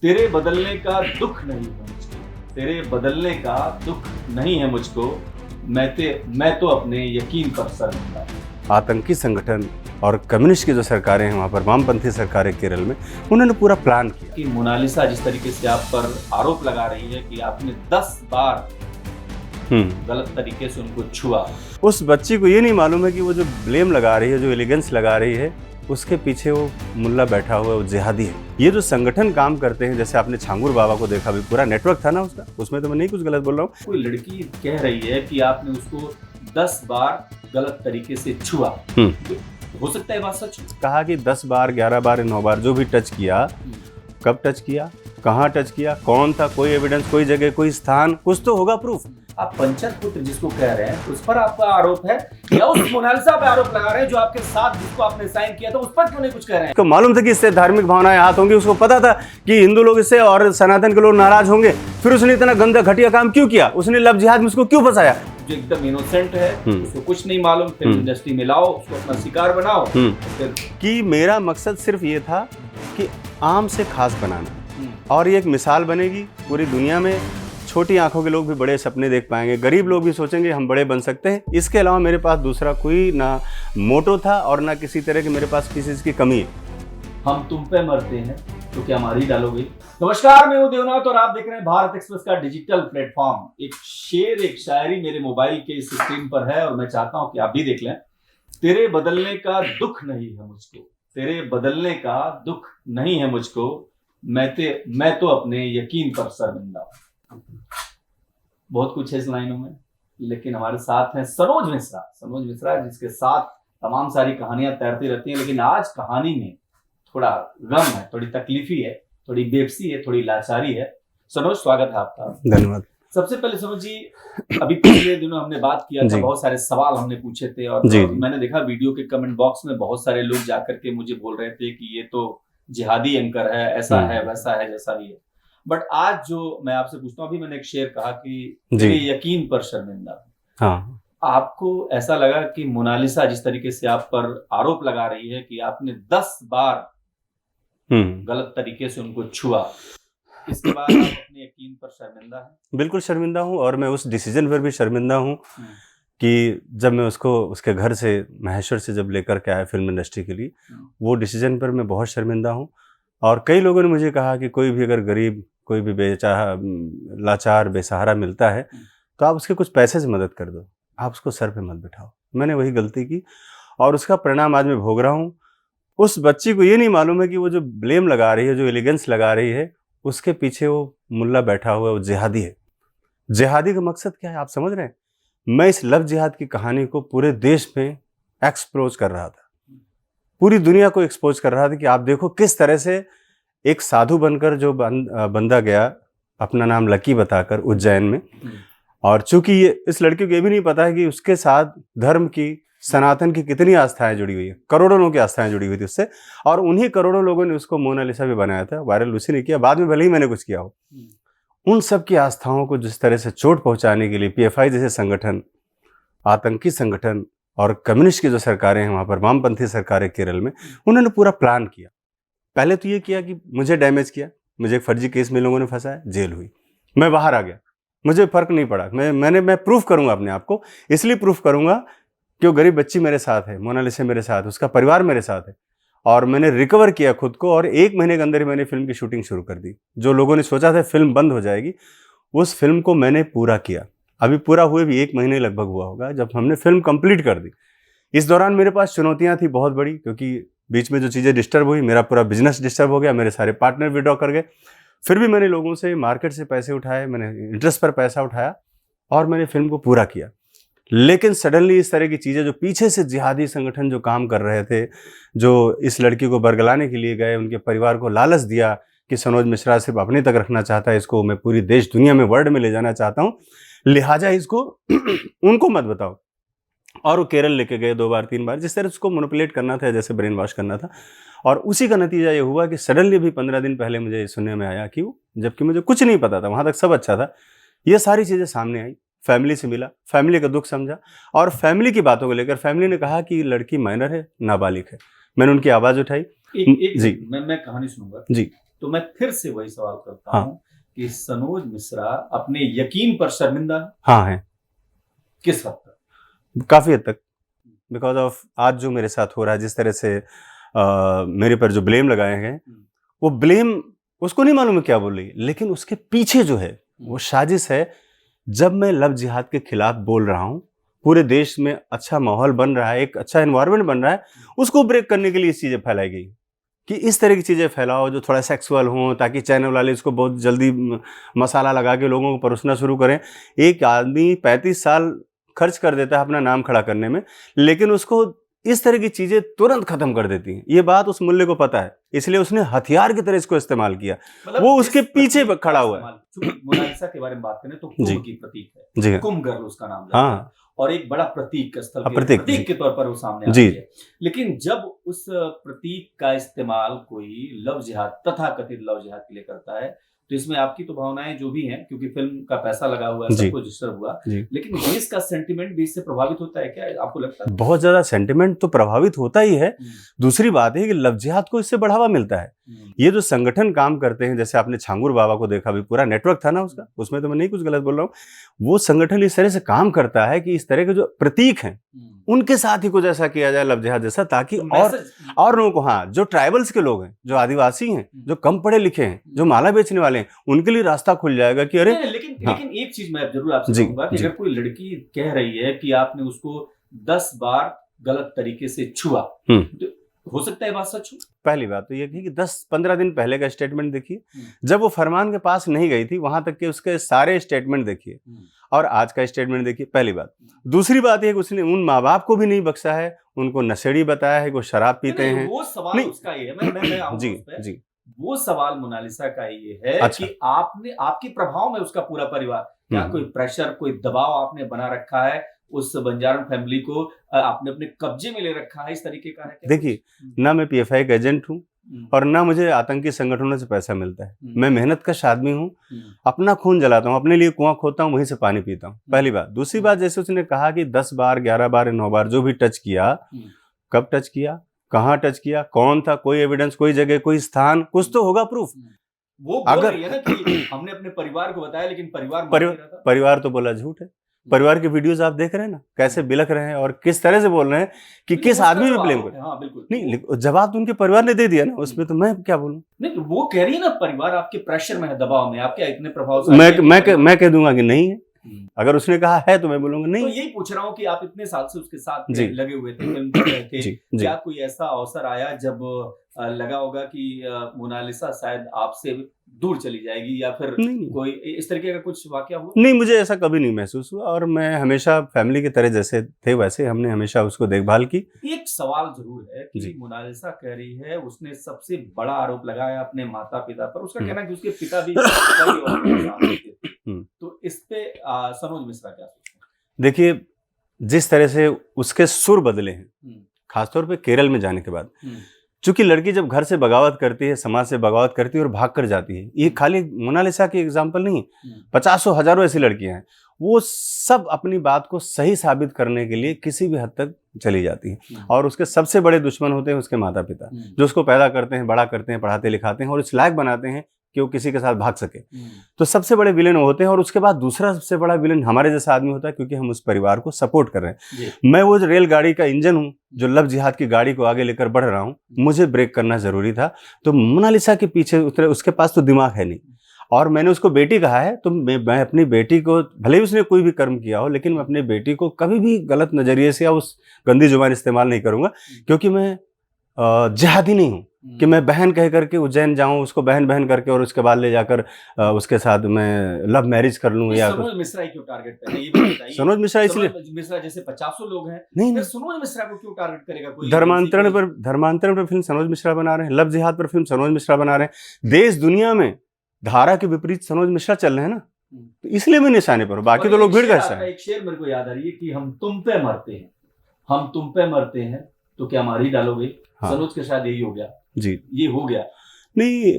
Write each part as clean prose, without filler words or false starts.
तेरे बदलने का दुख नहीं है मुझको, तेरे बदलने का दुख नहीं है मुझको, मैं तो अपने यकीन पर शर्मिंदा हूं। आतंकी संगठन और कम्युनिस्ट की जो सरकारें हैं वहाँ पर, वामपंथी सरकारें केरल में, उन्होंने पूरा प्लान किया कि मोनालिसा जिस तरीके से आप पर आरोप लगा रही है कि आपने 10 बार गलत तरीके से उनको छुआ। उस बच्ची को ये नहीं मालूम है कि वो जो ब्लेम लगा रही है, जो एलिगेंस लगा रही है, उसके पीछे वो मुल्ला बैठा हुआ है, वो जिहादी है। ये जो संगठन काम करते हैं, जैसे आपने छांगुर बाबा को देखा, भी पूरा नेटवर्क था ना उसका, उसमें तो मैं नहीं कुछ गलत बोल रहा हूँ। कोई लड़की कह रही है कि आपने उसको 10 बार गलत तरीके से छुआ। हो सकता है बात सच हो। कहा कि 10 बार, 11 बार, 9 बार जो भी टच किया, कब टच किया, कहाँ टच किया, कौन था, कोई एविडेंस, कोई जगह, कोई स्थान, कुछ तो होगा प्रूफ। आप पंचर पुत्र जिसको कह रहे हैं उस पर आपका आरोप है, या उस मोनालिसा पे आरोप लगा रहे हैं जो आपके साथ, जिसको आपने साइन किया था, उस पर क्यों नहीं कुछ कह रहे हैं? उसको मालूम था कि इससे धार्मिक भावनाएं हाथ होंगी, उसको पता था कि हिंदू लोग इससे और सनातन के लोग नाराज होंगे, फिर उसने इतना गंदा घटिया काम क्यों किया? उसने लव जिहाद में उसको क्यों फंसाया? जो एकदम इनोसेंट है, उसको कुछ नहीं मालूम, फिल्म इंडस्ट्री में लाओ, उसको अपना शिकार बनाओ। कि मेरा मकसद सिर्फ ये था कि आम से खास बनाना, और ये एक मिसाल बनेगी पूरी दुनिया में। छोटी आंखों के लोग भी बड़े सपने देख पाएंगे, गरीब लोग भी सोचेंगे हम बड़े बन सकते हैं। इसके अलावा मेरे पास दूसरा कोई ना मोटो था और ना किसी तरह की मेरे पास किसी चीज़ की कमी है। हम तुम पे मरते हैं तो क्या मारी डालोगे? नमस्कार, मैं हूं देवनाथ और आप देख रहे हैं भारत एक्सप्रेस का डिजिटल प्लेटफॉर्म। एक शेर, एक शायरी मेरे मोबाइल के इस स्क्रीन पर है और मैं चाहता हूं कि आप भी देख लें। तेरे बदलने का दुख नहीं है मुझको, तेरे बदलने का दुख नहीं है मुझको, मैं तो अपने यकीन पर शर्मिंदा हूं। बहुत कुछ है इस लाइनों में, लेकिन हमारे साथ हैं सनोज मिश्रा जिसके साथ तमाम सारी कहानियां तैरती रहती हैं। लेकिन आज कहानी में थोड़ा गम है, थोड़ी तकलीफी है, थोड़ी बेबसी है, थोड़ी लाचारी है। सनोज, स्वागत है आपका। धन्यवाद। सबसे पहले सनोज जी, अभी पिछले दिनों हमने बात किया था, बहुत सारे सवाल हमने पूछे थे और मैंने देखा वीडियो के कमेंट बॉक्स में बहुत सारे लोग जाकर के मुझे बोल रहे थे कि ये तो जिहादी एंकर है, ऐसा है, वैसा है, जैसा भी है। बट आज जो मैं आपसे पूछता हूँ, अभी मैंने एक शेर कहा कि तेरे यकीन पर शर्मिंदा। हाँ, आपको ऐसा लगा कि मोनालिसा जिस तरीके से आप पर आरोप लगा रही है कि आपने 10 बार गलत तरीके से उनको छुआ, इसके बाद आप अपने यकीन पर शर्मिंदा हैं? बिल्कुल शर्मिंदा हूँ, और मैं उस डिसीजन पर भी शर्मिंदा हूँ कि जब मैं उसको उसके घर से, महेश्वर से जब लेकर के आया फिल्म इंडस्ट्री के लिए, वो डिसीजन पर मैं बहुत शर्मिंदा हूँ। और कई लोगों ने मुझे कहा कि कोई भी अगर गरीब, कोई भी लाचार, बेसहारा मिलता है तो आप उसके कुछ पैसे से मदद कर दो, आप उसको सर पे मत बिठाओ। मैंने वही गलती की और उसका परिणाम आज मैं भोग रहा हूँ। उस बच्ची को ये नहीं मालूम है कि वो जो ब्लेम लगा रही है, जो एलिगेंस लगा रही है, उसके पीछे वो मुल्ला बैठा हुआ है, वो जिहादी है। जिहादी का मकसद क्या है, आप समझ रहे हैं? मैं इस लव जिहाद की कहानी को पूरे देश में एक्सपोज कर रहा था, पूरी दुनिया को एक्सपोज कर रहा था कि आप देखो किस तरह से एक साधु बनकर जो बंदा गया, अपना नाम लकी बताकर उज्जैन में, और चूंकि ये इस लड़की को ये भी नहीं पता है कि उसके साथ धर्म की, सनातन की कितनी आस्थाएं जुड़ी हुई है, करोड़ों लोगों की आस्थाएं जुड़ी हुई थी उससे, और उन्हीं करोड़ों लोगों ने उसको मोनालिसा भी बनाया था। वायरल उसी ने किया, बाद में भले ही मैंने कुछ किया हो। उन सब की आस्थाओं को जिस तरह से चोट पहुंचाने के लिए पीएफआई जैसे संगठन, आतंकी संगठन और कम्युनिस्ट की जो सरकारें हैं वहाँ पर, वामपंथी सरकारें केरल में, उन्होंने पूरा प्लान किया। पहले तो ये किया कि मुझे डैमेज किया, मुझे एक फर्जी केस में लोगों ने फंसाया, जेल हुई, मैं बाहर आ गया, मुझे फर्क नहीं पड़ा। मैं प्रूफ करूंगा अपने आप को, इसलिए प्रूफ करूंगा कि वो गरीब बच्ची मेरे साथ है, मोनालिसा मेरे साथ, उसका परिवार मेरे साथ है, और मैंने रिकवर किया खुद को, और 1 महीने के अंदर ही मैंने फिल्म की शूटिंग शुरू कर दी। जो लोगों ने सोचा था फिल्म बंद हो जाएगी, उस फिल्म को मैंने पूरा किया। अभी पूरा हुए भी 1 महीने लगभग हुआ होगा जब हमने फिल्म कंप्लीट कर दी। इस दौरान मेरे पास चुनौतियां थी बहुत बड़ी, क्योंकि बीच में जो चीज़ें डिस्टर्ब हुई, मेरा पूरा बिजनेस डिस्टर्ब हो गया, मेरे सारे पार्टनर विड्रॉ कर गए। फिर भी मैंने लोगों से मार्केट से पैसे उठाए, मैंने इंटरेस्ट पर पैसा उठाया और मैंने फिल्म को पूरा किया। लेकिन सडनली इस तरह की चीज़ें, जो पीछे से जिहादी संगठन जो काम कर रहे थे, जो इस लड़की को बरगलाने के लिए गए, उनके परिवार को लालच दिया कि सनोज मिश्रा सिर्फ अपने तक रखना चाहता है, इसको मैं पूरी देश दुनिया में, वर्ल्ड में ले जाना चाहता हूँ, लिहाजा इसको उनको मत बताओ। और वो केरल लेके गए 2 बार 3 बार, जिस तरह उसको मैनिपुलेट करना था, जैसे ब्रेन वॉश करना था। और उसी का नतीजा ये हुआ कि सडनली भी 15 दिन पहले मुझे ये सुनने में आया कि वो, जबकि मुझे कुछ नहीं पता था, वहाँ तक सब अच्छा था, ये सारी चीज़ें सामने आई। फैमिली से मिला, फैमिली का दुख समझा, और फैमिली की बातों को लेकर फैमिली ने कहा कि लड़की माइनर है, नाबालिग है। मैंने उनकी आवाज़ उठाई। जी, मैं कहानी सुनूंगा जी। तो मैं फिर से वही सवाल करता हाँ। हूँ कि सनोज मिश्रा अपने यकीन पर शर्मिंदा है? हाँ है, किस हद तक? काफी हद तक। बिकॉज ऑफ आज जो मेरे साथ हो रहा है, जिस तरह से मेरे पर जो ब्लेम लगाए हैं, वो ब्लेम उसको नहीं मालूम है क्या बोल रही है, लेकिन उसके पीछे जो है वो साजिश है। जब मैं लव जिहाद के खिलाफ बोल रहा हूँ, पूरे देश में अच्छा माहौल बन रहा है, एक अच्छा एनवायरनमेंट बन रहा है, उसको ब्रेक करने के लिए इस चीज़ें फैलाई गई कि इस तरह की चीज़ें फैलाओ जो थोड़ा सेक्सुअल हों, ताकि चैनल वाले इसको बहुत जल्दी मसाला लगा के लोगों को परोसना शुरू करें। एक आदमी 35 साल खर्च कर देता है अपना नाम खड़ा करने में, लेकिन उसको इस तरह की चीजें तुरंत खत्म कर देती हैं। ये बात उस मूल्य को पता है, इसलिए उसने हथियार की तरह इसको इस्तेमाल किया। मतलब वो उसके पीछे खड़ा हुआ है। मोनालिसा के बारे में बात करें तो कुंभ की प्रतीक है, जी कुंभ गर्ल उसका नाम जाता है। हाँ, और एक बड़ा प्रतीक स्थल के प्रतीक प्रतीक के तौर पर वो सामने जी। आती है। लेकिन जब उस प्रतीक का इस्तेमाल कोई लव जिहाद, तथाकथित लव जिहाद के लिए करता है, तो इसमें आपकी तो भावनाएं जो भी हैं, क्योंकि फिल्म का पैसा लगा हुआ है, सब कुछ डिस्टर्ब हुआ, लेकिन देश का सेंटिमेंट भी इससे प्रभावित होता है क्या, आपको लगता है? बहुत ज्यादा सेंटिमेंट तो प्रभावित होता ही है। दूसरी बात है कि लव जिहाद को इससे बढ़ावा मिलता है। ये जो संगठन काम करते हैं, जैसे आपने छांगुर बाबा को देखा, भी पूरा नेटवर्क था ना उसका, उसमें तो मैं नहीं कुछ गलत बोल रहा हूँ। वो संगठन इस तरह से काम करता है कि इस तरह के जो प्रतीक हैं उनके साथ ही कुछ ऐसा किया जाए लव जिहाद जैसा, ताकि और लोगों को, हाँ, जो ट्राइबल्स के लोग हैं, जो आदिवासी हैं, जो कम पढ़े लिखे हैं, जो माला बेचने वाले हैं, उनके लिए रास्ता खुल जाएगा कि अरे लेकिन एक चीज मैं जरूर आपसे कहूंगा कि अगर कोई लड़की कह रही है कि आपने उसको 10 बार गलत तरीके से छुआ, तो हो सकता है बात सच हो। पहली बात तो ये थी कि 10-15 दिन पहले का स्टेटमेंट देखिए, जब वो फरमान के पास नहीं गई थी, वहां तक के उसके सारे स्टेटमेंट देखिए, और आज का स्टेटमेंट देखिए। पहली बात। दूसरी बात ये कि उसने उन माँ बाप को भी नहीं बख्शा है, उनको नशेड़ी बताया है, वो शराब पीते हैं। वो सवाल उसका ये है, मैं जी, वो सवाल मोनालिसा का ये है कि आपने, आपके प्रभाव में उसका पूरा परिवार, क्या कोई प्रेशर, कोई दबाव आपने बना रखा है, उस बंजारण फैमिली को आपने अपने कब्जे में ले रखा है, इस तरीके का है? देखिए, ना मैं पीएफआई का एजेंट हूँ और ना मुझे आतंकी संगठनों से पैसा मिलता है। मैं मेहनत कश आदमी हूँ, अपना खून जलाता हूँ, अपने लिए कुआं खोदता हूँ, वहीं से पानी पीता हूँ। पहली बात। दूसरी बात, जैसे उसने कहा कि 10 बार, 11 बार, 9 बार जो भी टच किया, कब टच किया, कहाँ टच किया, कौन था, कोई एविडेंस, कोई जगह, कोई स्थान, कुछ तो होगा प्रूफ। वो बोल रही है ना कि हमने अपने परिवार को बताया, लेकिन परिवार तो बोला झूठ है। परिवार के वीडियोस आप देख रहे हैं ना, कैसे बिलख रहे हैं और किस तरह से बोल रहे हैं कि किस आदमी में ब्लेम करें। हाँ, बिल्कुल। नहीं, जवाब तो उनके परिवार ने दे दिया ना, उसमें तो मैं क्या बोलूं। नहीं, वो कह रही है ना परिवार आपके प्रेशर में है, दबाव में, आप क्या इतने प्रभावशाली? मैं कह दूंगा कि नहीं है। अगर उसने कहा है तो मैं बोलूंगा नहीं। तो यही पूछ रहा हूँ कि आप इतने साल से उसके साथ लगे हुए थे, फिल्म कर रहे थे, क्या कोई ऐसा अवसर आया जब लगा होगा कि मोनालिसा शायद आपसे दूर चली जाएगी, या फिर कोई इस तरीके का कुछ वाकया हुआ? नहीं, मुझे ऐसा कभी नहीं महसूस हुआ, और मैं हमेशा फैमिली की तरह जैसे थे वैसे हमने हमेशा उसको देखभाल की। एक सवाल जरूर है कि मोनालिसा कह रही है उसने सबसे बड़ा आरोप लगाया अपने माता पिता पर, उसका कहना है कि उसके पिता भी तो इस पे सनोज मिश्रा क्या सोचते हैं? देखिए, जिस तरह से उसके सुर बदले हैं, खासतौर पे केरल में जाने के बाद, चूंकि लड़की जब घर से बगावत करती है, समाज से बगावत करती है और भाग कर जाती है, ये खाली मोनालिसा की एग्जाम्पल नहीं, 50 हजारों ऐसी लड़कियां हैं, वो सब अपनी बात को सही साबित करने के लिए किसी भी हद तक चली जाती हैं, और उसके सबसे बड़े दुश्मन होते हैं उसके माता पिता, जो उसको पैदा करते हैं, बड़ा करते हैं, पढ़ाते लिखाते हैं और इस लायक बनाते हैं कि वो किसी के साथ भाग सके। तो सबसे बड़े विलेन होते हैं, और उसके बाद दूसरा सबसे बड़ा विलेन हमारे जैसा आदमी होता है, क्योंकि हम उस परिवार को सपोर्ट कर रहे हैं। मैं वो जो रेलगाड़ी का इंजन हूँ, जो लव जिहाद की गाड़ी को आगे लेकर बढ़ रहा हूँ, मुझे ब्रेक करना जरूरी था। तो मोनालिसा के पीछे उतरे, उसके पास तो दिमाग है नहीं, और मैंने उसको बेटी कहा है, तो मैं अपनी बेटी को, भले ही उसने कोई भी कर्म किया हो, लेकिन मैं अपनी बेटी को कभी भी गलत नजरिए से या उस गंदी जुबान इस्तेमाल नहीं करूंगा, क्योंकि मैं जिहादी नहीं हूँ कि मैं बहन कह करके उज्जैन जाऊं, उसको बहन बहन करके और उसके बाद ले जाकर उसके साथ मैं लव मैरिज कर लूं। या सनोज मिश्रा क्यों टारगेट कर रहे हैं, ये भी बताइए। सनोज मिश्रा इसलिए, मिश्रा जैसे 50 लोग हैं, नहीं, सनोज मिश्रा को क्यों टारगेट करेगा कोई? धर्मांतरण पर फिल्म सनोज मिश्रा बना रहे हैं, लव जिहाद पर फिल्म सनोज मिश्रा बना रहे हैं, देश दुनिया में धारा के विपरीत सनोज मिश्रा चल रहे हैं ना, तो इसलिए मैं निशाने पर हूं, बाकी तो लोग भीड़ का हिस्सा है। एक शेर मेरे को याद आ रही है कि हम तुम पे मरते हैं, हम तुम पे मरते हैं, तो क्या मार ही डालोगे? सनोज के साथ यही हो गया जी, ये हो गया नहीं।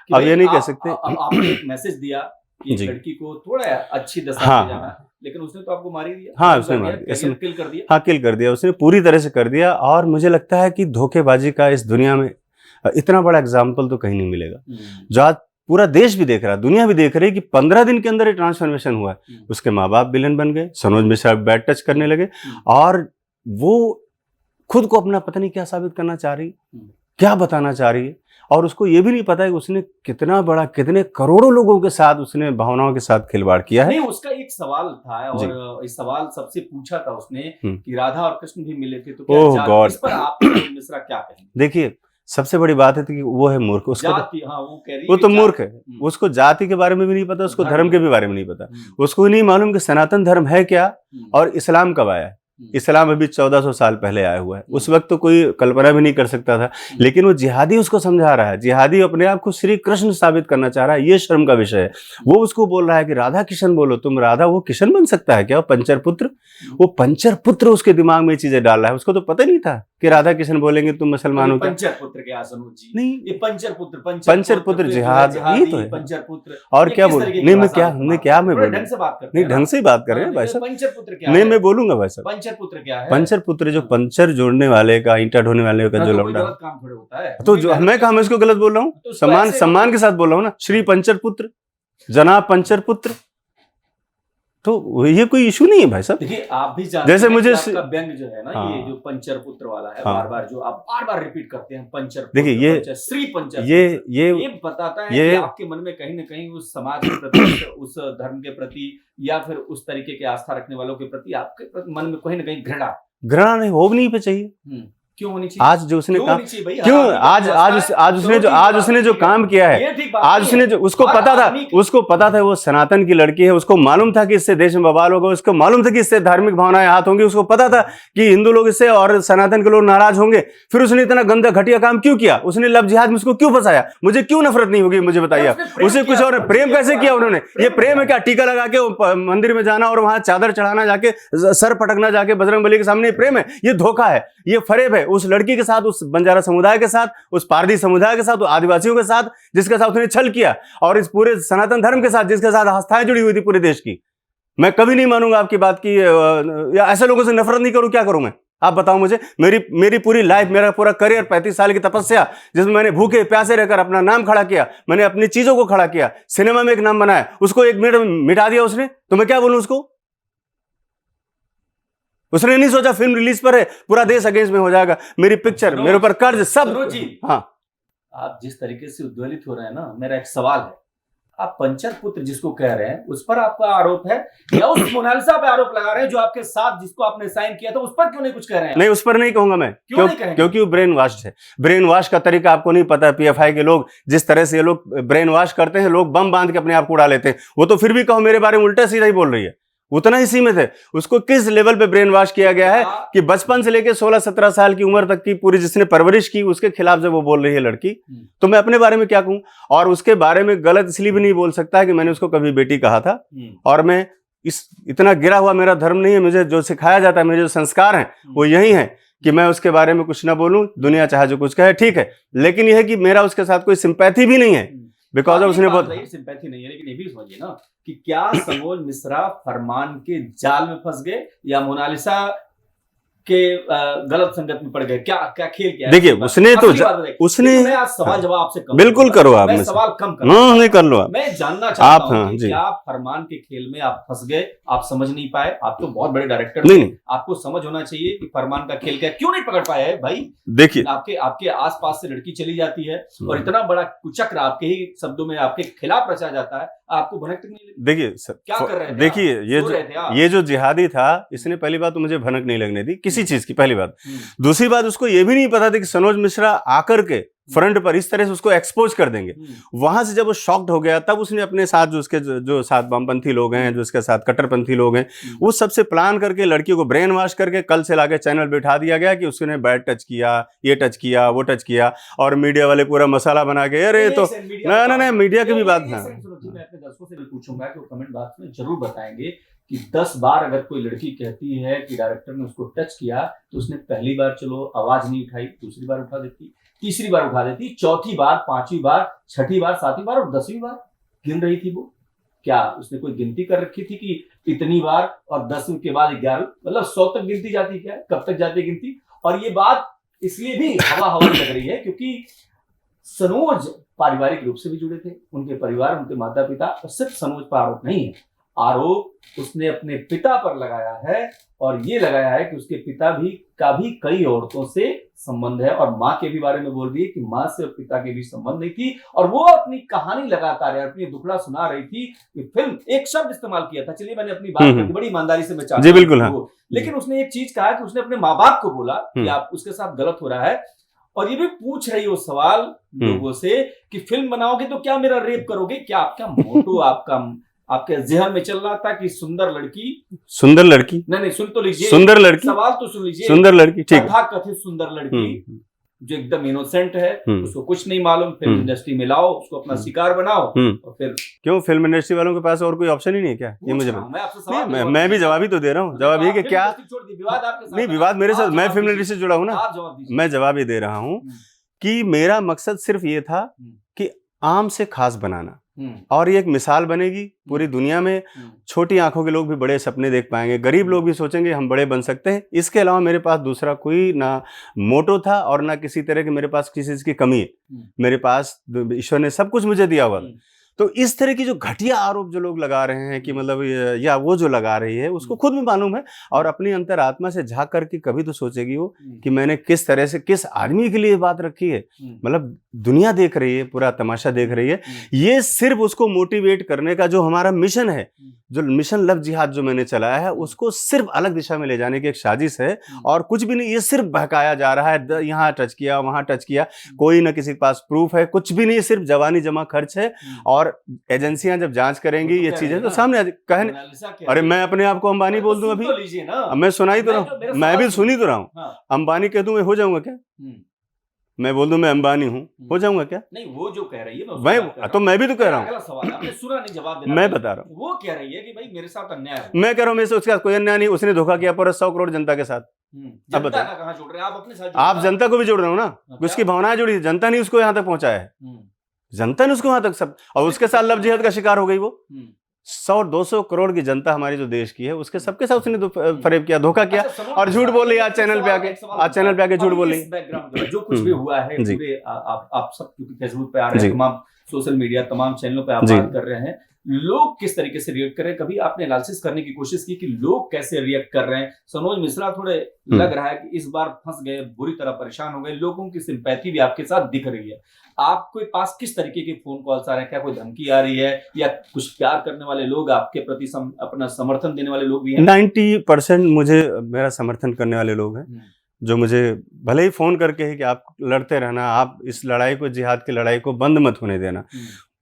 अब ये नहीं कह सकते। आपने एक मैसेज दिया कि लड़की को थोड़ा अच्छी दशा में जाना, लेकिन उसने तो आपको मार ही दिया। हाँ, उसने मार दिया, किल कर दिया। हाँ, किल कर दिया, उसने पूरी तरह से कर दिया। और मुझे लगता है कि धोखेबाजी का इस दुनिया में इतना बड़ा एग्जाम्पल तो कहीं नहीं मिलेगा, जो आज पूरा देश भी देख रहा है, दुनिया भी देख रही है कि 15 दिन के अंदर ये ट्रांसफॉर्मेशन हुआ है। उसके माँ बाप विलन बन गए, सनोज मिश्रा बैड टच करने लगे, और वो खुद को अपना पता नहीं क्या साबित करना चाह रही, क्या बताना चाह रही है, और उसको ये भी नहीं पता है कि उसने कितना बड़ा, कितने करोड़ों लोगों के साथ उसने भावनाओं के साथ खिलवाड़ किया है। नहीं, उसका एक सवाल था, और इस सवाल सबसे पूछा था उसने कि राधा और कृष्ण भी मिले थे, तो क्या इस पर आप मिश्रा क्या कहेंगे? देखिए, सबसे बड़ी बात है कि वो है मूर्ख, उसको जाति, हाँ, वो तो मूर्ख है, उसको जाति के बारे में भी नहीं पता, उसको धर्म के भी बारे में नहीं पता, उसको नहीं मालूम कि सनातन धर्म है क्या और इस्लाम कब आया है। इस्लाम अभी 1400 साल पहले आया हुआ है, उस वक्त तो कोई कल्पना भी नहीं कर सकता था, लेकिन वो जिहादी उसको समझा रहा है, जिहादी अपने आप को श्री कृष्ण साबित करना चाह रहा है, ये शर्म का विषय है। वो उसको बोल रहा है कि राधा किशन बोलो, तुम राधा, वो किशन बन सकता है क्या? पंचर पुत्र, वो पंचर पुत्र उसके दिमाग में चीजें डाल रहा है, उसको तो पता नहीं था कि राधा किशन बोलेंगे तुम मुसलमान हो क्या? पंचर पुत्र क्या सनोज जी? नहीं, ये पंचर पुत्र जिहाद, ये तो है पंचर पुत्र। और क्या बोल, नहीं मैं क्या, मैं बोलूं, ढंग से बात करते नहीं ढंग से ही बात कर रहे हैं भाई साहब, पंचर पुत्र क्या नहीं मैं बोलूंगा भाई साहब, पंचर पुत्र क्या है? पंचर पुत्र जो पंचर जोड़ने वाले का, ईंटा ढोने वाले का जो लौंडा, गलत काम थोड़े होता है, तो जो मैं कहा, मैं इसको गलत बोल रहा हूँ, सम्मान के साथ बोल रहा हूँ ना, श्री पंचर पुत्र, जनाब पंचर पुत्र, तो ये कोई इशू नहीं है भाई साहब। देखिए, आप भी जानते जैसे हैं मुझे आपका व्यंग जो है ना, ये जो पंचर पुत्र वाला है, बार बार जो आप बार बार रिपीट करते हैं, पंचर, देखिए ये श्री पंचर, ये बताता है कि आपके मन में कहीं ना कहीं उस समाज के प्रति, उस धर्म के प्रति, या फिर उस तरीके के आस्था रखने वालों के प्रति आपके मन में कहीं ना कहीं घृणा नहीं हो भी नहीं पे चाहिए। क्यों होनी चाहिए? आज जो उसने काम, क्यों आज उसने जो काम किया है, आज उसने जो, उसको पता था वो सनातन की लड़की है, उसको मालूम था कि इससे देश में बवाल होगा, उसको मालूम था कि इससे धार्मिक भावनाएं हाथ होंगी, उसको पता था कि हिंदू लोग इससे और सनातन के लोग नाराज होंगे, फिर उसने इतना गंदा घटिया काम क्यों किया? उसने लव जिहाद में उसको क्यों फंसाया? मुझे क्यों नफरत नहीं होगी, मुझे बताइए। उसे कुछ और प्रेम कैसे किया उन्होंने? ये प्रेम है क्या? टीका लगा के मंदिर में जाना और वहां चादर चढ़ाना, जाके सर पटकना जाके बजरंगबली के सामने, प्रेम है? ये धोखा है, ये फरेब है उस लड़की के साथ, उस बंजारा समुदाय के साथ, उस पारदी समुदाय के साथ, आदिवासियों के साथ, जिसके साथ उसने छल किया, और इस पूरे सनातन धर्म के साथ, जिसके साथ आस्थाएं जुड़ी हुई थी पूरे देश की। मैं कभी नहीं मानूंगा आपकी बात की, या ऐसे लोगों से नफरत नहीं करूं, क्या करूं मैं? आप बताओ मुझे। मेरी पूरी लाइफ, मेरा पूरा करियर, 35 साल की तपस्या, जिसमें मैंने भूखे प्यासे रहकर अपना नाम खड़ा किया, मैंने अपनी चीजों को खड़ा किया, सिनेमा में एक नाम बनाया, उसको 1 मिनट में मिटा दिया उसने, तो मैं क्या बोलूं उसको? उसने नहीं सोचा फिल्म रिलीज पर है, पूरा देश अगेंस्ट में हो जाएगा, मेरी पिक्चर, मेरे ऊपर कर्ज, सब। हाँ, आप जिस तरीके से उद्वेलित हो रहे हैं ना, मेरा एक सवाल है, आप पंचर पुत्र जिसको कह रहे हैं, उस पर आपका आरोप है, या उस मोनालिसा पे आरोप लगा रहे हैं जो आपके साथ, जिसको आपने साइन किया था, उस पर क्यों नहीं कुछ कह रहे हैं? नहीं, उस पर नहीं कहूंगा मैं, क्योंकि वो ब्रेन वॉश है। ब्रेन वॉश का तरीका आपको नहीं पता। पीएफआई के लोग जिस तरह से ये लोग ब्रेन वॉश करते हैं, लोग बम बांध के अपने आप को उड़ा लेते हैं। वो तो फिर भी कहो मेरे बारे में उल्टा सीधा ही बोल रही है, उतना ही सीमित है। उसको किस लेवल पे ब्रेन वॉश किया गया है कि बचपन से लेकर 16-17 साल की उम्र तक की पूरी जिसने परवरिश की, उसके खिलाफ जब वो बोल रही है लड़की, तो मैं अपने बारे में क्या कहूं? और उसके बारे में गलत इसलिए भी नहीं बोल सकता कि मैंने उसको कभी बेटी कहा था, और मैं इतना गिरा हुआ मेरा धर्म नहीं है। मुझे जो सिखाया जाता है, मेरे जो संस्कार हैं वो यही है कि मैं उसके बारे में कुछ ना बोलूं, दुनिया चाहे जो कुछ कहे, ठीक है, लेकिन यह है कि मेरा उसके साथ कोई सिंपैथी भी नहीं है, बिकॉज ऑफ उसने बहुत सिंपैथी नहीं है। लेकिन ये भी समझिए ना कि क्या सनोज मिश्रा फरमान के जाल में फंस गए, या मोनालिसा के गलत संगत में पड़ गए? क्या क्या खेल किया? देखिए, उसने तो उसने आज सवाल जवाब आपसे कम, बिल्कुल करो आप, मैं सवाल कम कर, नहीं कर लो आप। मैं जानना चाहता हूं कि क्या फरमान के खेल में आप फंस गए, आप समझ नहीं पाए? आप तो बहुत बड़े डायरेक्टर नहीं, आपको समझ होना चाहिए कि फरमान का खेल क्या, क्यों नहीं पकड़ पाया है भाई? देखिए, आपके आसपास से लड़की चली जाती है और इतना बड़ा कुचक्र आपके ही शब्दों में आपके खिलाफ रचा जाता है, आपको भनक नहीं लगती? देखिए क्या कर रहे थे? देखिए, ये जो जिहादी था, इसने पहली बात तो मुझे भनक नहीं लगने दी किसी चीज की, पहली बात। दूसरी बात, उसको ये भी नहीं पता था कि सनोज मिश्रा आकर के फ्रंट पर इस तरह से उसको एक्सपोज कर देंगे। वहां से जब वो शॉक्ड हो गया, तब उसने अपने साथ जो उसके जो साथ वामपंथी लोग हैं, जो उसके साथ कट्टरपंथी लोग हैं, वो सबसे प्लान करके लड़की को ब्रेन वॉश करके कल से लाके चैनल बैठा दिया गया कि उसने बैड टच किया, ये टच किया, वो टच किया, और मीडिया वाले पूरा मसाला बना के, अरे तो ना मीडिया की भी बात है। मैं अपने दर्शकों से भी पूछूंगा कि वो कमेंट बॉक्स में जरूर बताएंगे कि 10 बार अगर कोई लड़की कहती है कि डायरेक्टर ने उसको टच किया, तो उसने पहली बार चलो आवाज नहीं उठाई, दूसरी बार उठा देती, तीसरी बार उठा देती, चौथी बार, पांचवी बार, छठी बार, सातवीं बार और 10वीं बार गिन रही थी वो। क्या उसने कोई गिनती कर रखी थी कि इतनी बार और 10 के बाद 11, मतलब 100 तक गिनती जाती? क्या कब तक जाती गिनती? और ये बात इसलिए भी हवा लग रही है क्योंकि सनोज पारिवारिक रूप से भी जुड़े थे, उनके परिवार, उनके माता पिता, और सिर्फ सनोज पर आरोप नहीं है, आरोप उसने अपने पिता पर लगाया है, और ये लगाया है कि उसके पिता का भी कई औरतों से संबंध है, और माँ के भी बारे में बोल रही है कि माँ से और पिता के भी संबंध नहीं थी, और वो अपनी कहानी लगातार है, अपनी दुखड़ा सुना रही थी कि फिल्म, एक शब्द इस्तेमाल किया था, चलिए मैंने अपनी बात की, बड़ी ईमानदारी से मैं चाहता जी बिल्कुल, हाँ। लेकिन उसने एक चीज कहा कि उसने अपने माँ बाप को बोला कि आप उसके साथ गलत हो रहा है, और ये भी पूछ रही हो सवाल लोगों से कि फिल्म बनाओगे तो क्या मेरा रेप करोगे, क्या आपका मोटो आपके जहन में चल रहा था कि सुंदर लड़की नहीं सुन तो लीजिए, सुंदर लड़की, सवाल तो सुन लीजिए, सुंदर लड़की, ठीक, कथित सुंदर लड़की जो एकदम इनोसेंट है, उसको कुछ नहीं मालूम, फिल्म इंडस्ट्री में लाओ, उसको अपना शिकार बनाओ, और फिर क्यों फिल्म इंडस्ट्री वालों के पास और कोई ऑप्शन ही नहीं है क्या? ये मुझे मैं भी जवाब ही तो दे रहा हूँ। जवाब ये कि क्या नहीं, विवाद मेरे साथ, मैं फिल्म इंडस्ट्री से जुड़ा हूँ ना, मैं जवाब ये दे रहा हूँ कि मेरा मकसद सिर्फ ये था कि आम से खास बनाना, और ये एक मिसाल बनेगी पूरी दुनिया में, छोटी आंखों के लोग भी बड़े सपने देख पाएंगे, गरीब लोग भी सोचेंगे हम बड़े बन सकते हैं। इसके अलावा मेरे पास दूसरा कोई ना मोटो था और ना किसी तरह की मेरे पास किसी चीज की कमी है। मेरे पास ईश्वर ने सब कुछ मुझे दिया हुआ था। तो इस तरह की जो घटिया आरोप जो लोग लगा रहे हैं कि मतलब या वो जो लगा रही है उसको खुद भी मालूम है, और अपनी अंतरात्मा से झांक करके कभी तो सोचेगी वो कि मैंने किस तरह से किस आदमी के लिए बात रखी है। मतलब दुनिया देख रही है, पूरा तमाशा देख रही है। ये सिर्फ उसको मोटिवेट करने का जो हमारा मिशन है, जो मिशन लव जिहाद जो मैंने चलाया है, उसको सिर्फ अलग दिशा में ले जाने की एक साजिश है, और कुछ भी नहीं। ये सिर्फ बहकाया जा रहा है, यहाँ टच किया वहां टच किया, कोई ना किसी के पास प्रूफ है, कुछ भी नहीं, सिर्फ जवानी जमा खर्च है। और एजेंसियां जब जांच करेंगी ये चीजें तो सामने कहने, अरे मैं अपने आप को अंबानी बोल दूं, अभी मैं सुनाई तो रहा हूं, मैं भी सुनी तो रहा हूं, अंबानी कह दूं मैं हो जाऊंगा क्या? मैं बोल दूं मैं अंबानी हूं, हो जाऊंगा क्या? नहीं, वो जो कह रही है तो मैं भी तो कह रहा हूं, अगला सवाल आपने सुना नहीं, जवाब देना, मैं बता रहा हूं। वो कह रही है कि भाई मेरे साथ अन्याय है, मैं कह रहा हूं मेरे से उसके साथ कोई अन्याय नहीं, उसने धोखा किया पूरा 100 करोड़ जनता के साथ। अब बताओ कहां जोड़ रहे हैं आप अपने साथ? आप जनता को भी जोड़ रहे हो ना, उसकी भावनाएं जुड़ी, जनता ने उसको यहां तक पहुंचाया है, जनता ने उसको वहां तक सब, और उसके साथ लव जिहाद का शिकार हो गई वो। 100-200 करोड़ की जनता हमारी जो देश की है, उसके सबके साथ उसने फरेब किया, धोखा किया, और झूठ बोल रही है आज चैनल पे आके झूठ बोल रही है। जो कुछ भी हुआ है पूरे, आप सब फेसबुक पे आ रहे हैं, तमाम सोशल मीडिया, तमाम चैनलों पे आप बात कर रहे हैं, लोग किस तरीके से रिएक्ट कर रहे हैं? कभी आपने एनालिसिस करने की कोशिश की कि लोग कैसे रिएक्ट कर रहे हैं? सनोज मिश्रा थोड़े लग रहा है कि इस बार फंस गए, बुरी तरह परेशान हो गए, लोगों की सिंपैथी भी आपके साथ दिख रही है। आपके पास किस तरीके के फोन कॉल्स आ रहे हैं? क्या कोई धमकी आ रही है, या कुछ प्यार करने वाले लोग आपके प्रति अपना समर्थन देने वाले लोग भी हैं? 90% मुझे मेरा समर्थन करने वाले लोग हैं, जो मुझे भले ही फोन करके है कि आप लड़ते रहना, आप इस लड़ाई को, जिहाद की लड़ाई को बंद मत होने देना।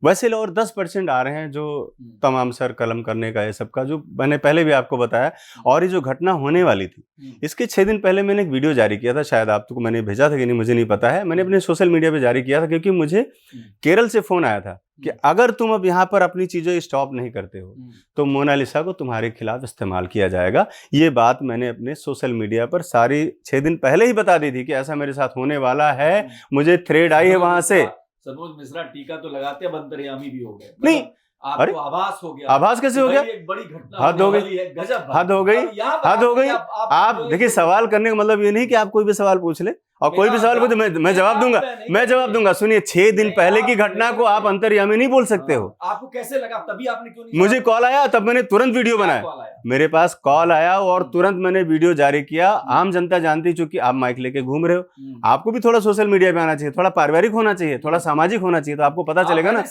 वैसे और 10% आ रहे हैं जो तमाम सर कलम करने का, ये सब का, जो मैंने पहले भी आपको बताया। और ये जो घटना होने वाली थी, इसके 6 दिन पहले मैंने एक वीडियो जारी किया था, शायद आपको मैंने भेजा था कि नहीं मुझे नहीं पता है, मैंने अपने सोशल मीडिया पे जारी किया था, क्योंकि मुझे केरल से फोन आया था कि अगर तुम अब यहाँ पर अपनी चीजें स्टॉप नहीं करते हो तो मोनालिसा को तुम्हारे खिलाफ इस्तेमाल किया जाएगा। ये बात मैंने अपने सोशल मीडिया पर सारी 6 दिन पहले ही बता दी थी कि ऐसा मेरे साथ होने वाला है। मुझे थ्रेड आई है वहां से। सनोज मिश्रा टीका तो लगाते हैं, अंतर्यामी भी हो गए, नहीं आपको आभास हो गया। आभास कैसे हो गया? एक बड़ी घटना हद हो गई, गजब, हद हो गई, हद हो गई। आप देखिए, सवाल करने का मतलब ये नहीं कि आप कोई भी सवाल पूछ ले, और कोई भी सवाल पूछे मैं जवाब दूंगा, मैं जवाब दूंगा। सुनिए, 6 दिन पहले की घटना को आप अंतर्यामी नहीं बोल सकते हो। आपको कैसे लगा? तभी आपने क्यों नहीं? मुझे कॉल आया, तब मैंने तुरंत वीडियो बनाया। मेरे पास कॉल आया और तुरंत मैंने वीडियो जारी किया। आम जनता जानती, चूंकि आप माइक लेके घूम रहे हो, आपको भी थोड़ा सोशल मीडिया पे आना चाहिए, थोड़ा पारिवारिक होना चाहिए, थोड़ा सामाजिक होना चाहिए, तो आपको पता चलेगा ना।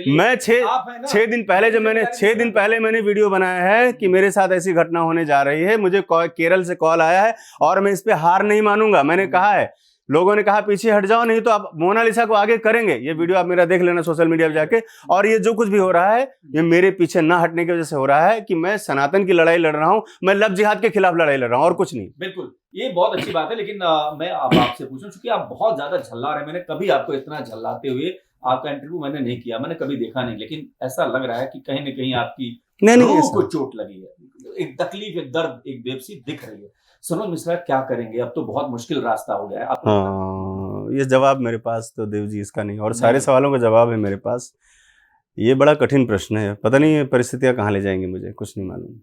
मैं 6 दिन पहले, जब मैंने 6 दिन पहले मैंने वीडियो बनाया है कि मेरे साथ ऐसी घटना होने जा रही है, मुझे केरल से कॉल आया है, और मैं इस पे हार नहीं मानूंगा। मैंने कहा है, लोगों ने कहा पीछे हट जाओ, नहीं तो आप मोनालिसा को आगे करेंगे। ये वीडियो आप मेरा देख लेना सोशल मीडिया पे जाके। और ये जो कुछ भी हो रहा है, ये मेरे पीछे ना हटने की वजह से हो रहा है कि मैं सनातन की लड़ाई लड़ रहा हूं, मैं लव जिहाद के खिलाफ लड़ाई लड़ रहा हूं, और कुछ नहीं। बिल्कुल, ये बहुत अच्छी बात है। लेकिन मैं अब आपसे पूछूं, क्योंकि आप बहुत ज्यादा झल्ला रहे हैं, मैंने कभी आपको इतना झल्लाते हुए आपका इंटरव्यू मैंने नहीं किया, मैंने कभी देखा नहीं, लेकिन ऐसा लग रहा है कि कहीं न कहीं आपकी रूह को चोट लगी है, एक तकलीफ, एक दर्द, एक बेबसी दिख रही है। सनोज मिश्रा क्या करेंगे? अब तो बहुत मुश्किल रास्ता हो गया है। हाँ, ये जवाब मेरे पास तो देव जी इसका नहीं, और सारे सवालों का जवाब है मेरे पास। ये बड़ा कठिन प्रश्न है, पता नहीं परिस्थितियां कहाँ ले जाएंगी, मुझे कुछ नहीं मालूम,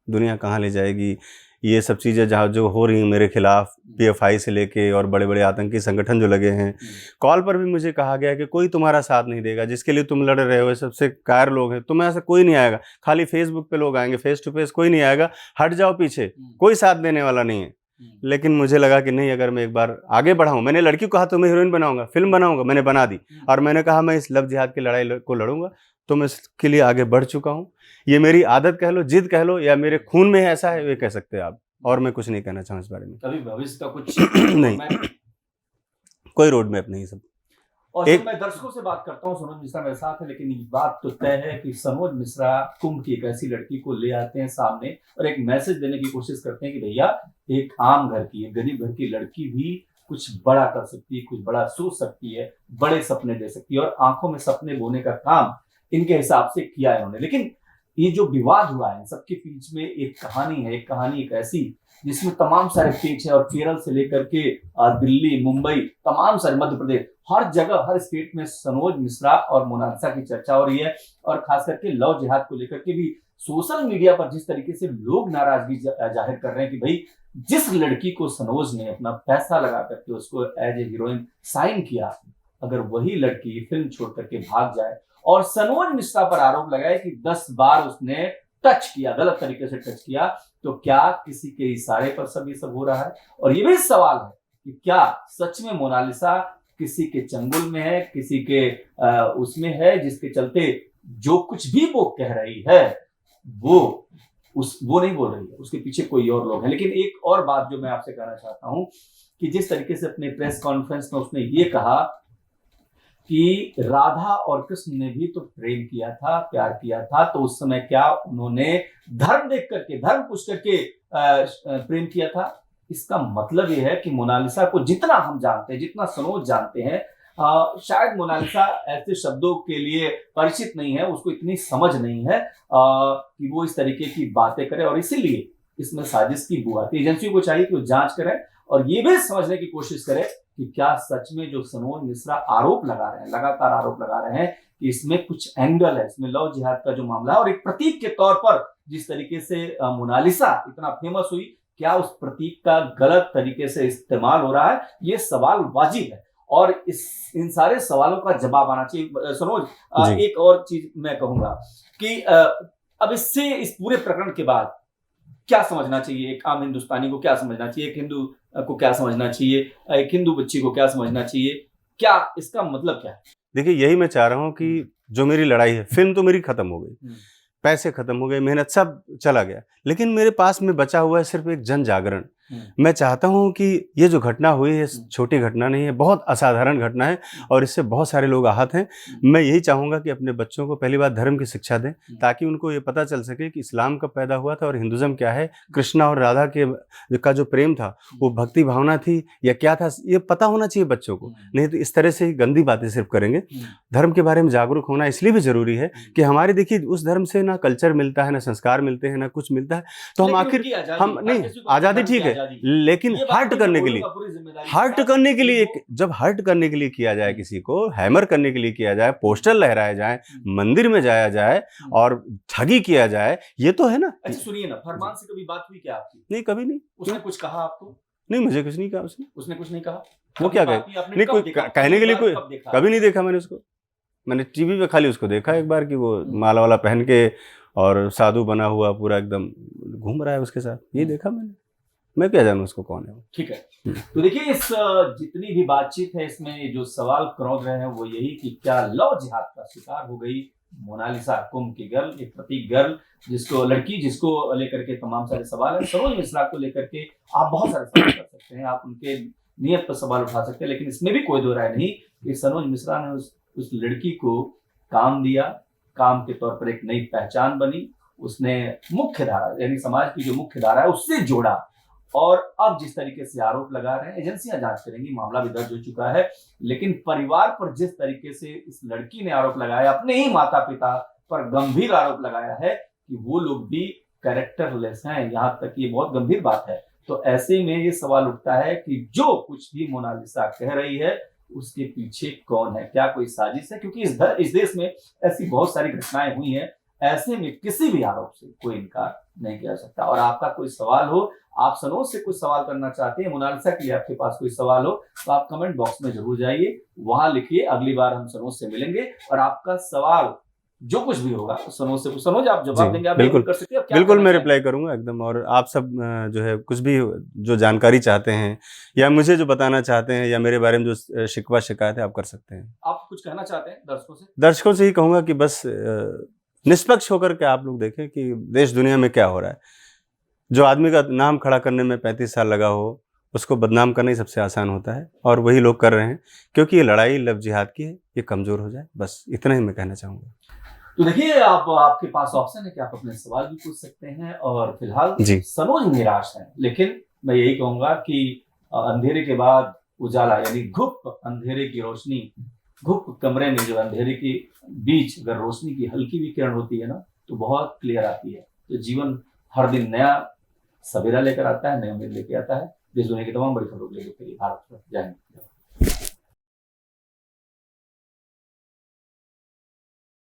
दुनिया कहाँ ले जाएगी। ये सब चीज़ें जहाँ जो हो रही हैं मेरे खिलाफ, पीएफआई से लेके और बड़े बड़े आतंकी संगठन जो लगे हैं, कॉल पर भी मुझे कहा गया कि कोई तुम्हारा साथ नहीं देगा, जिसके लिए तुम लड़ रहे हो सबसे कायर लोग हैं, तुम्हें ऐसा कोई नहीं आएगा, खाली फेसबुक पे लोग आएंगे, फेस टू फेस कोई नहीं आएगा, हट जाओ पीछे, कोई साथ देने वाला नहीं है। लेकिन मुझे लगा कि नहीं, अगर मैं एक बार आगे बढ़ाऊं, मैंने लड़की को कहा तो मैं हीरोइन बनाऊंगा, फिल्म बनाऊंगा, मैंने बना दी, और मैंने कहा मैं इस लव जिहाद की लड़ाई को लड़ूंगा, तो मैं इसके लिए आगे बढ़ चुका हूं। ये मेरी आदत कह लो, जिद कह लो, या मेरे खून में है, ऐसा है, ये कह सकते हैं आप। और मैं कुछ नहीं कहना चाहूँ इस बारे में। कभी भविष्य का कुछ नहीं, कोई रोड मैप नहीं। सब और जब मैं दर्शकों से बात करता हूँ, सनोज मिश्रा मेरे साथ है, लेकिन ये बात तो तय है कि सनोज मिश्रा कुंभ की एक ऐसी लड़की को ले आते हैं सामने और एक मैसेज देने की कोशिश करते हैं कि भैया, एक आम घर की, एक गरीब घर की लड़की भी कुछ बड़ा कर सकती है, कुछ बड़ा सोच सकती है, बड़े सपने दे सकती है, और आंखों में सपने बोने का काम इनके हिसाब से किया है उन्होंने। लेकिन ये जो विवाद हुआ है, सबके बीच में एक कहानी है, एक कहानी एक ऐसी जिसमें तमाम सारे पेच है, और केरल से लेकर के दिल्ली, मुंबई, तमाम सारे, मध्य प्रदेश, हर जगह, हर स्टेट में सनोज मिश्रा और मोनालिसा की चर्चा हो रही है। और खास करके लव जिहाद को लेकर के भी सोशल मीडिया पर जिस तरीके से लोग नाराजगी जाहिर कर रहे हैं कि भाई, जिस लड़की को सनोज ने अपना पैसा लगा करके उसको एज ए हीरोइन साइन किया, अगर वही लड़की फिल्म छोड़ करके भाग जाए और सनोज मिश्रा पर आरोप लगाए कि 10 बार उसने टच किया, गलत तरीके से टच किया, तो क्या किसी के इशारे पर सब ये सब हो रहा है? और ये भी सवाल है कि क्या सच में मोनालिसा किसी के चंगुल में है, किसी के उसमें है, जिसके चलते जो कुछ भी वो कह रही है वो नहीं बोल रही है, उसके पीछे कोई और लोग हैं। लेकिन एक और बात जो मैं आपसे कहना चाहता हूं कि जिस तरीके से अपने प्रेस कॉन्फ्रेंस में उसने ये कहा कि राधा और कृष्ण ने भी तो प्रेम किया था, प्यार किया था, तो उस समय क्या उन्होंने धर्म देख करके, धर्म पूछ करके प्रेम किया था? इसका मतलब यह है कि मोनालिसा को जितना हम जानते हैं, जितना सनोज जानते हैं, शायद मोनालिसा ऐसे शब्दों के लिए परिचित नहीं है, उसको इतनी समझ नहीं है कि वो इस तरीके की बातें करे, और इसीलिए इसमें साजिश की बू आती है। एजेंसियों को चाहिए कि वो जांच करें और ये भी समझने की कोशिश करें कि क्या सच में जो सनोज मिश्रा आरोप लगा रहे हैं, लगातार आरोप लगा रहे हैं कि इसमें कुछ एंगल है, इसमें लव जिहाद का जो मामला है, और एक प्रतीक के तौर पर जिस तरीके से मोनालिसा इतना फेमस हुई, क्या उस प्रतीक का गलत तरीके से इस्तेमाल हो रहा है? ये सवाल वाजिब है और इन सारे सवालों का जवाब आना चाहिए। सनोज, एक और चीज मैं कहूंगा कि अब इससे, इस पूरे प्रकरण के बाद क्या समझना चाहिए एक आम हिंदुस्तानी को? क्या समझना चाहिए एक हिंदू को? क्या समझना चाहिए एक हिंदू बच्ची को? क्या समझना चाहिए? क्या इसका मतलब क्या है? देखिए, यही मैं चाह रहा हूँ कि जो मेरी लड़ाई है, फिल्म तो मेरी खत्म हो गई, पैसे खत्म हो गए, मेहनत सब चला गया, लेकिन मेरे पास में बचा हुआ है सिर्फ एक जन जागरण। मैं चाहता हूं कि ये जो घटना हुई है, छोटी घटना नहीं है, बहुत असाधारण घटना है और इससे बहुत सारे लोग आहत हैं। मैं यही चाहूंगा कि अपने बच्चों को पहली बार धर्म की शिक्षा दें, ताकि उनको ये पता चल सके कि इस्लाम कब पैदा हुआ था और हिंदुज्म क्या है, कृष्णा और राधा का जो प्रेम था वो भक्ति भावना थी या क्या था, ये पता होना चाहिए बच्चों को। नहीं तो इस तरह से गंदी बातें सिर्फ करेंगे। धर्म के बारे में जागरूक होना इसलिए भी जरूरी है कि हमारे, देखिए, उस धर्म से ना कल्चर मिलता है, ना संस्कार मिलते हैं, ना कुछ मिलता है, तो हम आखिर हम नहीं, आजादी ठीक है, लेकिन हर्ट करने के लिए, जब हर्ट करने के लिए किया जाए, किसी को हैमर करने के लिए किया जाए, पोस्टर लहराए जाए, मंदिर में जाया जाए और ठगी किया जाए, ये तो है ना। अच्छा सुनिए ना, फरमान से कभी बात हुई क्या आपकी? नहीं, कभी नहीं। उसने कुछ कहा आपको? नहीं, मुझे कुछ नहीं कहा उसने कुछ नहीं कहा। वो क्या कहे? नहीं, कोई कहने के लिए कोई कभी नहीं देखा मैंने उसको। मैंने टीवी पे खाली उसको देखा एक बार कि वो माला वाला पहन के और साधु बना हुआ पूरा एकदम घूम रहा है उसके साथ, ये देखा मैंने। मैं क्या जानूं उसको कौन है वो। ठीक है, तो देखिए, इस जितनी भी बातचीत है, इसमें जो सवाल करौद रहे हैं वो यही कि क्या लव जिहाद का शिकार हो गई मोनालिसा, कुंभ की गर्ल, एक प्रतीक गर्ल, जिसको लेकर के तमाम सारे सवाल है। सनोज मिश्रा को लेकर के आप बहुत सारे सवाल कर सकते हैं, आप उनके नियत पर सवाल उठा सकते हैं, लेकिन इसमें भी कोई दो राय नहीं कि सनोज मिश्रा ने उस लड़की को काम दिया, काम के तौर पर एक नई पहचान बनी, उसने मुख्य धारा यानी समाज की जो मुख्य धारा है उससे जोड़ा, और अब जिस तरीके से आरोप लगा रहे हैं, एजेंसियां जांच करेंगी, मामला भी दर्ज हो चुका है, लेकिन परिवार पर जिस तरीके से इस लड़की ने आरोप लगाया, अपने ही माता पिता पर गंभीर आरोप लगाया है कि वो लोग भी कैरेक्टरलेस हैं, यहाँ तक ये बहुत गंभीर बात है। तो ऐसे में ये सवाल उठता है कि जो कुछ भी मोनालिसा कह रही है उसके पीछे कौन है? क्या कोई साजिश है? क्योंकि इस देश में ऐसी बहुत सारी घटनाएं हुई हैं ऐसे में किसी भी आरोप से कोई इनकार नहीं किया जा सकता। और आपका कोई सवाल हो, आप सनोज से कुछ सवाल करना चाहते हैं, मोनालिसा के लिए आपके पास कोई सवाल हो, तो आप कमेंट बॉक्स में जरूर जाइए, वहां लिखिए। अगली बार हम सनोज से मिलेंगे और आपका सवाल जो कुछ भी होगा सनोज से, सनोज आप जवाब देंगे, आप बिल्कुल कर सकते हैं, क्या बिल्कुल मैं कहना रिप्लाई करूंगा एकदम। और आप सब जो है कुछ भी जो जानकारी चाहते हैं या मुझे जो बताना चाहते हैं या मेरे बारे में जो शिकवा शिकायत है आप कर सकते हैं। आप कुछ कहना चाहते हैं दर्शकों से? दर्शकों से ही कहूंगा कि बस निष्पक्ष होकर के आप लोग देखें कि देश दुनिया में क्या हो रहा है। जो आदमी का नाम खड़ा करने में 35 साल लगा हो, उसको बदनाम करना ही सबसे आसान होता है, और वही लोग कर रहे हैं, क्योंकि ये लड़ाई लव जिहाद की है, ये कमजोर हो जाए, बस इतना ही मैं कहना चाहूँगा। तो देखिए, आपके पास ऑप्शन है कि आप अपने सवाल भी पूछ सकते हैं, और फिलहाल जी सनोज निराश है, लेकिन मैं यही कहूंगा कि अंधेरे के बाद उजाला, यानी घुप अंधेरे की रोशनी, घुप कमरे में जो अंधेरे के बीच अगर रोशनी की हल्की भी किरण होती है ना, तो बहुत क्लियर आती है। तो जीवन हर दिन नया सवेरा लेकर आता है, नई उम्मीद लेके आता है। देश दुनिया की तमाम बड़ी खबरों के लिए भारत जय हिंद।